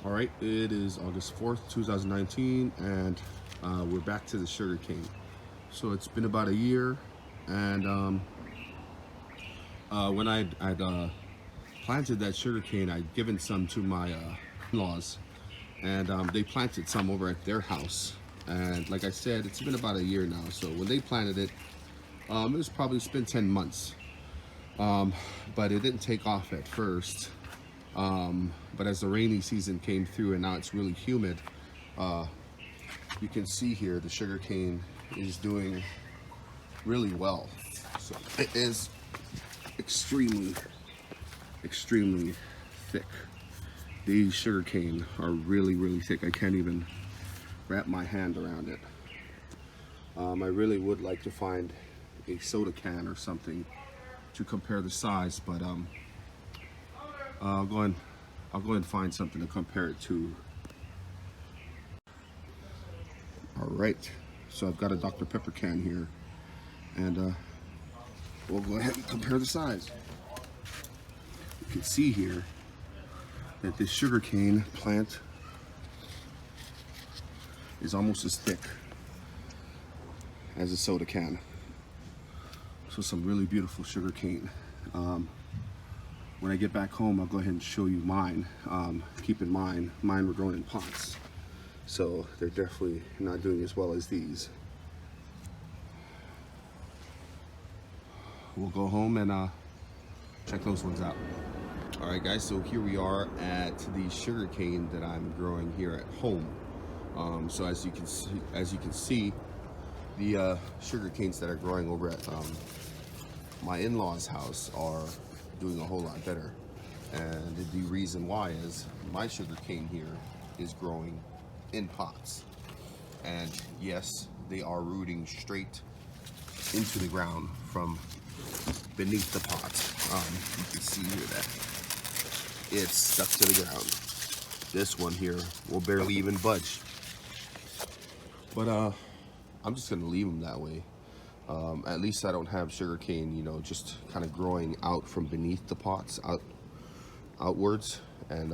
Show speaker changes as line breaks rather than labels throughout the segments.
All right, it is August 4th, 2019, and we're back to the sugarcane. So it's been about a year, and when I'd planted that sugarcane, I'd given some to my in-laws, and they planted some over at their house. And like I said, it's been about a year now. So when they planted it, it was probably it's been 10 months, but it didn't take off at first. But as the rainy season came through and now it's really humid, you can see here the sugarcane is doing really well. So it is extremely thick. These sugarcane are really thick. I can't even wrap my hand around it. I really would like to find a soda can or something to compare the size, but I'll go and find something to compare it to. All right, so I've got a Dr. Pepper can here, and we'll go ahead and compare the size. You can see here that this sugarcane plant is almost as thick as a soda can. So some really beautiful sugarcane. When I get back home, I'll go ahead and show you mine. Keep in mind, mine were grown in pots, so they're definitely not doing as well as these. We'll go home and check those ones out. All right, guys, so here we are at the sugarcane that I'm growing here at home. So as you can see, the sugar canes that are growing over at my in-laws' house are doing a whole lot better. And the reason why is my sugar cane here is growing in pots. And yes, they are rooting straight into the ground from beneath the pot. You can see here that it's stuck to the ground. This one here will barely even budge. But I'm just gonna leave them that way. At least I don't have sugarcane, just kind of growing out from beneath the pots, outwards, and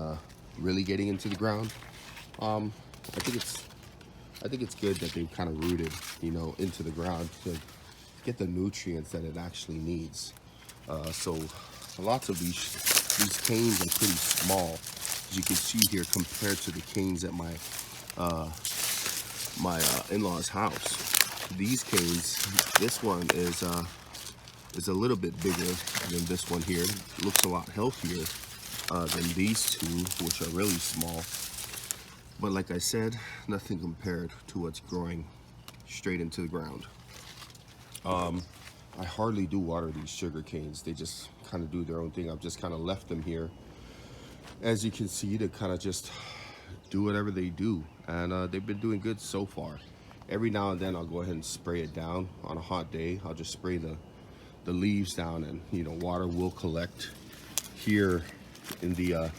really getting into the ground. I think it's good that they've kind of rooted, into the ground to get the nutrients that it actually needs. So lots of these canes are pretty small, as you can see here, compared to the canes at my in-laws' house. These canes, this one is a little bit bigger than this one here. It looks a lot healthier than these two, which are really small. But like I said, nothing compared to what's growing straight into the ground. I hardly do water these sugar canes. They just kind of do their own thing. I've just kind of left them here, as you can see, to kind of just do whatever they do. And they've been doing good so far. Every now and then I'll go ahead and spray it down. On a hot day, I'll just spray the leaves down, and water will collect here in the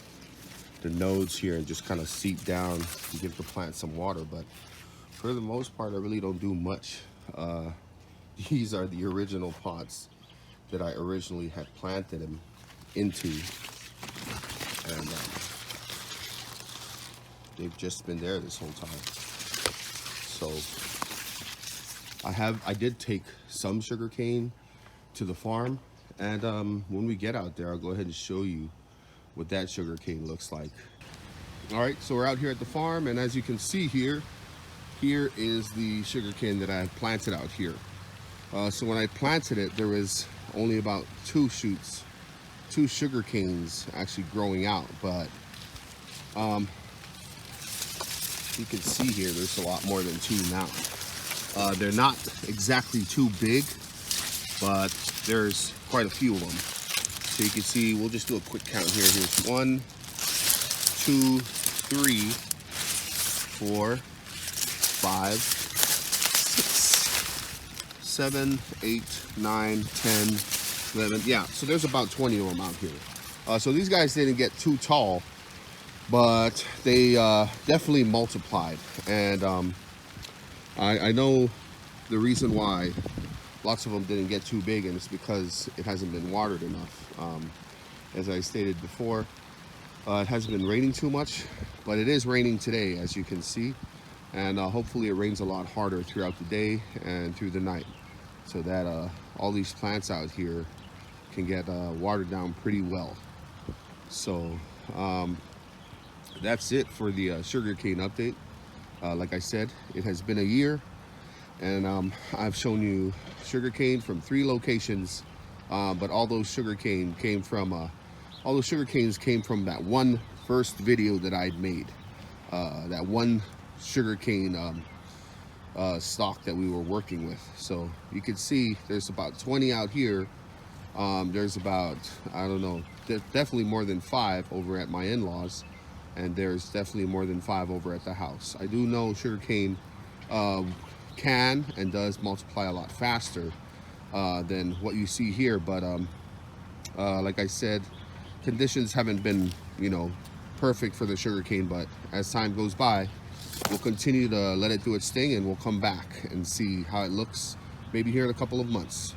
nodes here and just kind of seep down and give the plant some water. But for the most part, I really don't do much. These are the original pots that I originally had planted them into, and they've just been there this whole time. So I did take some sugarcane to the farm, and when we get out there, I'll go ahead and show you what that sugarcane looks like. All right, so we're out here at the farm, and as you can see here is the sugarcane that I had planted out here. So when I planted it, there was only about two sugar canes actually growing out, but you can see here there's a lot more than two now. They're not exactly too big, but there's quite a few of them. So you can see, we'll just do a quick count here. Here's 1, 2, 3, 4, 5, 6, 7, 8, 9, 10, 11. Yeah, so there's about 20 of them out here. So these guys didn't get too tall, but they definitely multiplied. And I know the reason why lots of them didn't get too big, and it's because it hasn't been watered enough. As I stated before, it hasn't been raining too much, But it is raining today, as you can see, and hopefully it rains a lot harder throughout the day and through the night, so that all these plants out here can get watered down pretty well. So that's it for the sugarcane update. Like I said, it has been a year, and I've shown you sugarcane from 3 locations, but all those sugarcanes came from that one first video that I'd made, that one sugarcane stock that we were working with. So you can see there's about 20 out here. There's about, I don't know, definitely more than 5 over at my in-laws, and there's definitely more than 5 over at the house. I do know sugarcane can and does multiply a lot faster than what you see here, but like I said, conditions haven't been, perfect for the sugarcane, but as time goes by, we'll continue to let it do its thing, and we'll come back and see how it looks maybe here in a couple of months.